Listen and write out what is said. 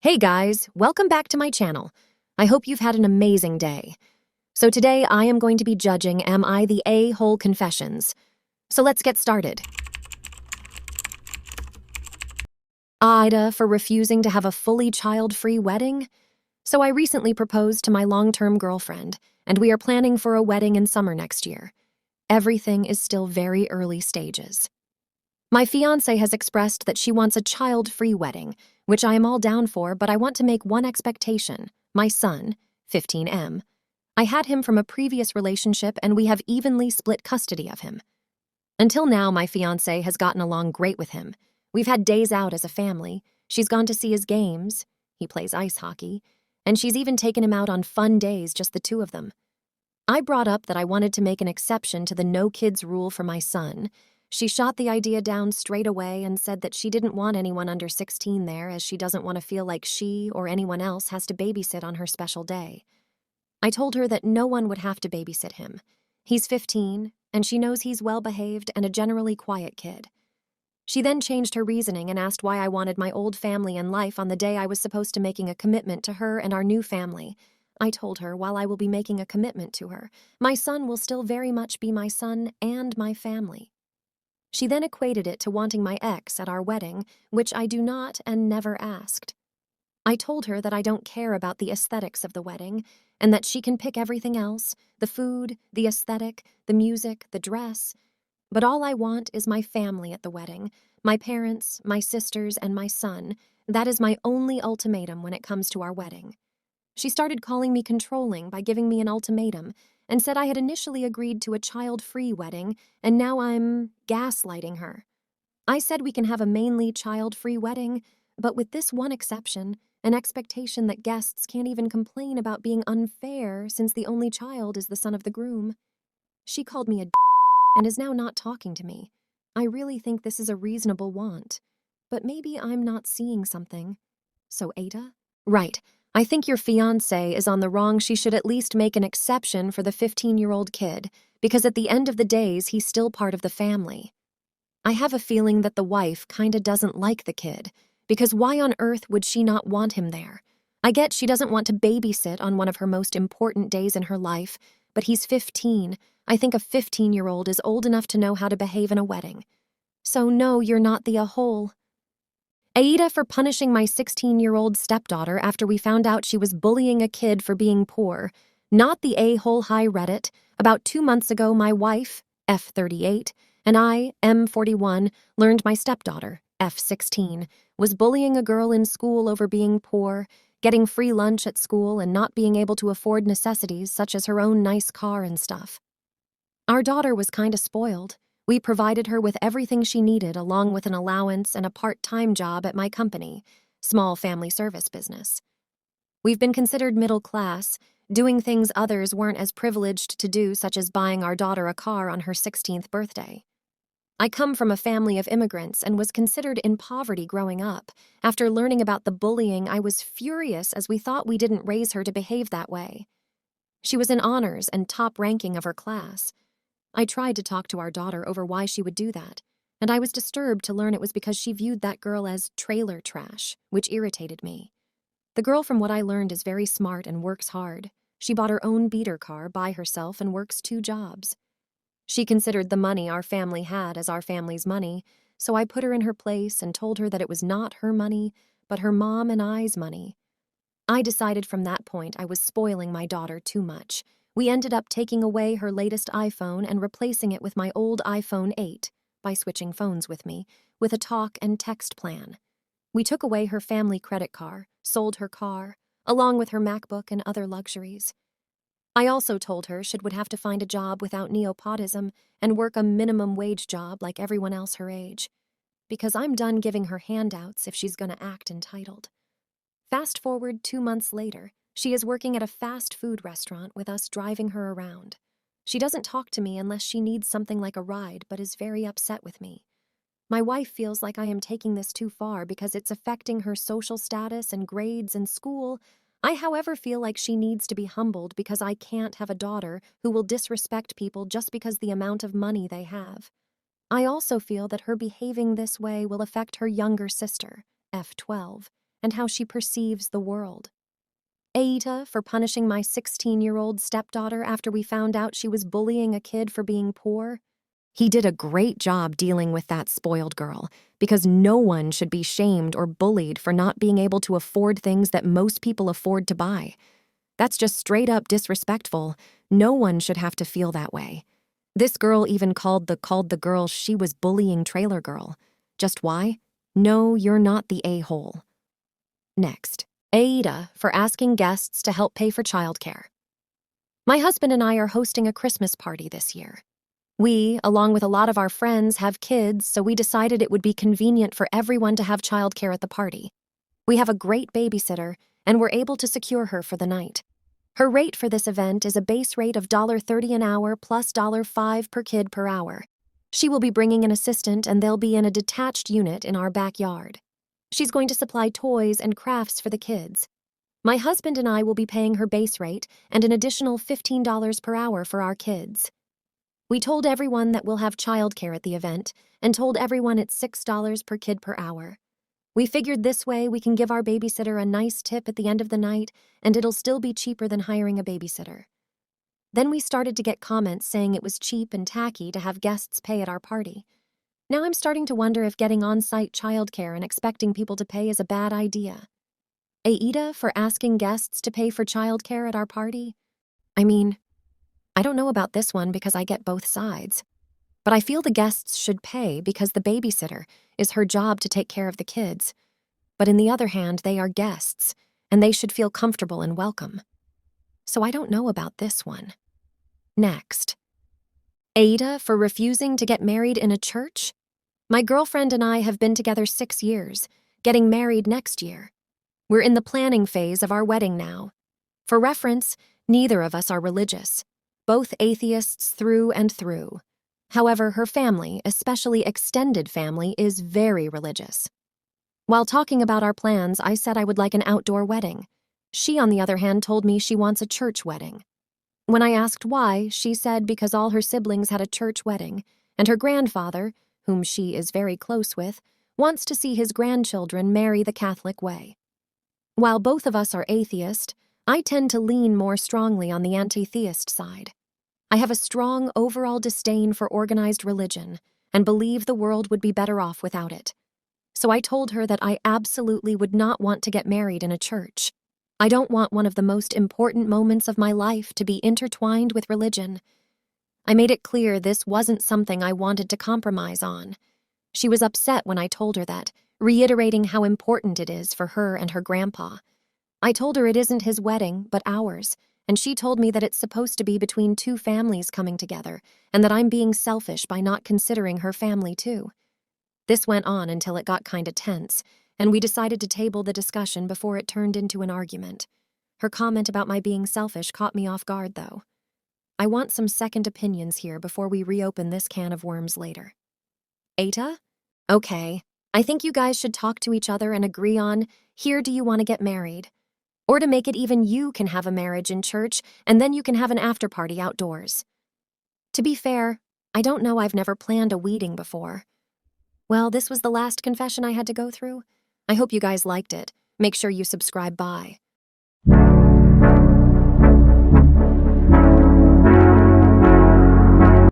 Hey guys, welcome back to my channel. I hope you've had an amazing day. So today I am going to be judging Am I the A-Hole Confessions. So let's get started. Ida for refusing to have a fully child-free wedding? So I recently proposed to my long-term girlfriend, and we are planning for a wedding in summer next year. Everything is still very early stages. My fiancé has expressed that she wants a child-free wedding, which I am all down for, but I want to make one expectation. My son, 15M. I had him from a previous relationship and we have evenly split custody of him. Until now, my fiancé has gotten along great with him. We've had days out as a family. She's gone to see his games. He plays ice hockey. And she's even taken him out on fun days, just the two of them. I brought up that I wanted to make an exception to the no kids rule for my son. She shot the idea down straight away and said that she didn't want anyone under 16 there, as she doesn't want to feel like she or anyone else has to babysit on her special day. I told her that no one would have to babysit him. He's 15, and she knows he's well-behaved and a generally quiet kid. She then changed her reasoning and asked why I wanted my old family and life on the day I was supposed to making a commitment to her and our new family. I told her while I will be making a commitment to her, my son will still very much be my son and my family. She then equated it to wanting my ex at our wedding, which I do not and never asked. I told her that I don't care about the aesthetics of the wedding, and that she can pick everything else, the food, the aesthetic, the music, the dress. But all I want is my family at the wedding, my parents, my sisters, and my son. That is my only ultimatum when it comes to our wedding. She started calling me controlling by giving me an ultimatum, and said I had initially agreed to a child-free wedding, and now I'm gaslighting her. I said we can have a mainly child-free wedding, but with this one exception, an expectation that guests can't even complain about being unfair since the only child is the son of the groom. She called me a and is now not talking to me. I really think this is a reasonable want, but maybe I'm not seeing something. So Ada? Right. I think your fiancé is on the wrong. She should at least make an exception for the 15-year-old kid, because at the end of the days, he's still part of the family. I have a feeling that the wife kinda doesn't like the kid, because why on earth would she not want him there? I get she doesn't want to babysit on one of her most important days in her life, but he's 15. I think a 15-year-old is old enough to know how to behave in a wedding. So no, you're not the a-hole. Aida for punishing my 16-year-old stepdaughter after we found out she was bullying a kid for being poor. Not the a-hole high Reddit. About 2 months ago, my wife, F38, and I, M41, learned my stepdaughter, F16, was bullying a girl in school over being poor, getting free lunch at school, and not being able to afford necessities such as her own nice car and stuff. Our daughter was kinda spoiled. We provided her with everything she needed, along with an allowance and a part-time job at my company, small family service business. We've been considered middle class, doing things others weren't as privileged to do, such as buying our daughter a car on her 16th birthday. I come from a family of immigrants and was considered in poverty growing up. After learning about the bullying, I was furious as we thought we didn't raise her to behave that way. She was in honors and top ranking of her class. I tried to talk to our daughter over why she would do that, and I was disturbed to learn it was because she viewed that girl as trailer trash, which irritated me. The girl, from what I learned, is very smart and works hard. She bought her own beater car by herself and works 2 jobs. She considered the money our family had as our family's money, so I put her in her place and told her that it was not her money, but her mom and I's money. I decided from that point I was spoiling my daughter too much. We ended up taking away her latest iPhone and replacing it with my old iPhone 8 by switching phones with me, with a talk and text plan. We took away her family credit card, sold her car, along with her MacBook and other luxuries. I also told her she would have to find a job without nepotism and work a minimum wage job like everyone else her age, because I'm done giving her handouts if she's gonna act entitled. Fast forward 2 months later, she is working at a fast food restaurant with us driving her around. She doesn't talk to me unless she needs something like a ride, but is very upset with me. My wife feels like I am taking this too far because it's affecting her social status and grades in school. I, however, feel like she needs to be humbled because I can't have a daughter who will disrespect people just because the amount of money they have. I also feel that her behaving this way will affect her younger sister, F12, and how she perceives the world. Aita for punishing my 16-year-old stepdaughter after we found out she was bullying a kid for being poor. He did a great job dealing with that spoiled girl, because no one should be shamed or bullied for not being able to afford things that most people afford to buy. That's just straight up disrespectful. No one should have to feel that way. This girl even called the girl she was bullying Trailer Girl. Just why? No, you're not the a-hole. Next, Aida for asking guests to help pay for childcare. My husband and I are hosting a Christmas party this year. We, along with a lot of our friends, have kids, so we decided it would be convenient for everyone to have childcare at the party. We have a great babysitter, and we're able to secure her for the night. Her rate for this event is a base rate of $30 an hour plus $5 per kid per hour. She will be bringing an assistant, and they'll be in a detached unit in our backyard. She's going to supply toys and crafts for the kids. My husband and I will be paying her base rate and an additional $15 per hour for our kids. We told everyone that we'll have childcare at the event and told everyone it's $6 per kid per hour. We figured this way we can give our babysitter a nice tip at the end of the night, and it'll still be cheaper than hiring a babysitter. Then we started to get comments saying it was cheap and tacky to have guests pay at our party. Now I'm starting to wonder if getting on-site childcare and expecting people to pay is a bad idea. Aida for asking guests to pay for childcare at our party? I don't know about this one because I get both sides. But I feel the guests should pay because the babysitter is her job to take care of the kids. But in the other hand, they are guests, and they should feel comfortable and welcome. So I don't know about this one. Next. Aida for refusing to get married in a church? My girlfriend and I have been together 6 years, getting married next year. We're in the planning phase of our wedding now. For reference, neither of us are religious, both atheists through and through. However, her family, especially extended family, is very religious. While talking about our plans, I said I would like an outdoor wedding. She, on the other hand, told me she wants a church wedding. When I asked why, she said because all her siblings had a church wedding, and her grandfather, whom she is very close with, wants to see his grandchildren marry the Catholic way. While both of us are atheist, I tend to lean more strongly on the anti-theist side. I have a strong overall disdain for organized religion and believe the world would be better off without it. So I told her that I absolutely would not want to get married in a church. I don't want one of the most important moments of my life to be intertwined with religion. I made it clear this wasn't something I wanted to compromise on. She was upset when I told her that, reiterating how important it is for her and her grandpa. I told her it isn't his wedding, but ours, and she told me that it's supposed to be between two families coming together, and that I'm being selfish by not considering her family too. This went on until it got kinda tense, and we decided to table the discussion before it turned into an argument. Her comment about my being selfish caught me off guard, though. I want some second opinions here before we reopen this can of worms later. Aita? Okay, I think you guys should talk to each other and agree on, here do you want to get married? Or to make it even you can have a marriage in church, and then you can have an after-party outdoors. To be fair, I don't know, I've never planned a wedding before. Well, this was the last confession I had to go through. I hope you guys liked it. Make sure you subscribe. Bye.